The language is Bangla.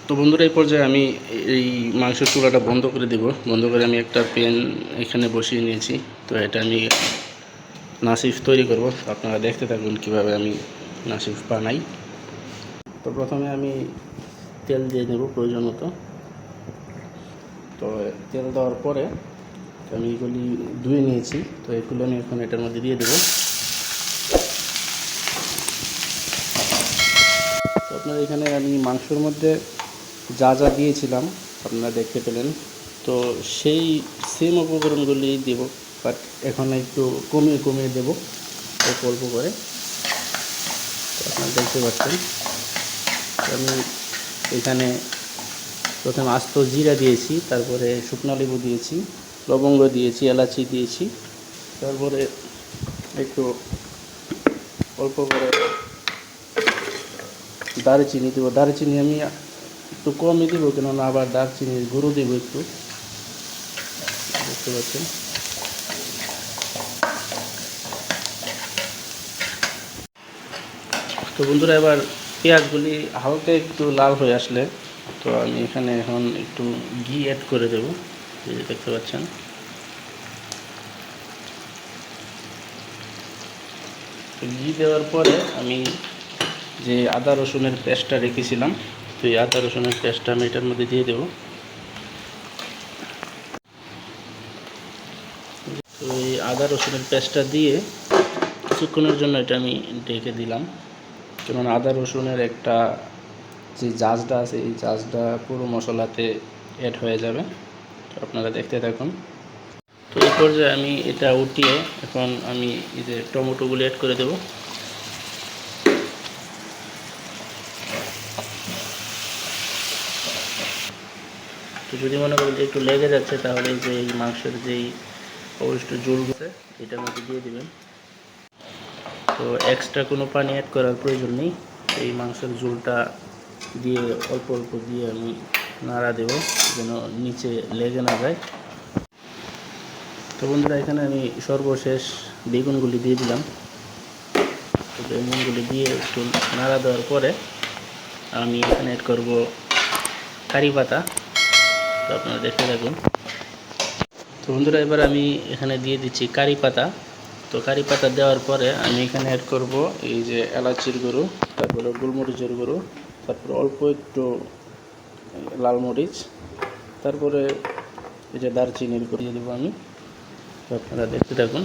তো বন্ধুরা, এই পর্যায়ে আমি এই মাংসের চুলাটা বন্ধ করে দেব। বন্ধ করে আমি একটা প্যান এখানে বসিয়ে নিয়েছি। তো এটা আমি নাসিফ তৈরি করব। আপনারা দেখতে থাকুন কিভাবে আমি নাসিফ বানাই। তো প্রথমে আমি তেল দিয়ে নেব প্রয়োজন মতো। তো তেল দেওয়ার পরে আমি এগুলি ধুয়ে নিয়েছি। তো এগুলো আমি এখন এটার মধ্যে দিয়ে দেবো। তো আপনার এখানে আমি মাংসের মধ্যে যা যা দিয়েছিলাম আপনারা দেখতে পেলেন। তো সেই সেম উপকরণগুলি দেব, বাট এখন একটু কমিয়ে কমিয়ে দেবো অল্প অল্প করে। তো আপনারা দেখতে পাচ্ছেন আমি এখানে প্রথমে আস্ত জিরা দিয়েছি, তারপরে শুকনো লেবু দিয়েছি, লবঙ্গ দিয়েছি, এলাচি দিয়েছি, তারপরে একটু অল্প করে দারচিনি দেবো। দারচিনি আমি একটু কমই দেবো, কেননা আবার দারচিনির গুঁড়ো দেবো একটু, দেখতে পাচ্ছেন। তো বন্ধুরা, এবার পেঁয়াজগুলি হালকা একটু লাল হয়ে আসলে তো আমি এখানে এখন একটু ঘি অ্যাড করে দেবো, এই যে দেখতে পাচ্ছেন। ঘি দেওয়ার পরে আমি যে আদা রসুনের পেস্টটা রেখেছিলাম, তো এই আদা রসুনের পেস্টটা আমি এটার মধ্যে দিয়ে দেবো। তো এই আদা রসুনের পেস্টটা দিয়ে কিছুক্ষণের জন্য এটা আমি ঢেকে দিলাম, কেননা আদা রসুনের একটা যে জাজটা আছে এই জাজটা পুরো মশলাতে অ্যাড হয়ে যাবে। তো আপনারা দেখতে থাকুন। তো এই পর্যায়ে আমি এটা উঠিয়ে এখন আমি এই যে টমেটোগুলো অ্যাড করে দেব। তো যদি মনে করেন যে একটু লেগে যাচ্ছে, তাহলে যে এই মাংসের যেই অবশিষ্ট ঝোলগুলো আছে এটার মধ্যে দিয়ে দেবেন। তো এক্সট্রা কোনো পানি অ্যাড করার প্রয়োজন নেই। এই মাংসের ঝোলটা দিয়ে অল্প অল্প দিয়ে আমি নাড়া দেব, যেন নিচে লেগে না যায়। তো বন্ধুরা, এখানে আমি সর্বশেষ বেগুনগুলি দিয়ে দিলাম। তো বেগুনগুলি দিয়ে একটু নাড়া দেওয়ার পরে আমি এখানে অ্যাড করব কারি পাতা। তো আপনারা দেখতে থাকুন। তো বন্ধুরা, এবার আমি এখানে দিয়ে দিচ্ছি কারি পাতা। তো কারি পাতা দেওয়ার পরে আমি এখানে অ্যাড করব এই যে এলাচির গুঁড়ো, তারপরে গোলমরিচের গুঁড়ো, তারপরে অল্প একটু লাল মরিচ, তারপরে এই যে দারচিনির গুঁড়ো দিয়ে দেবো আমি। তো আপনারা দেখতে থাকুন।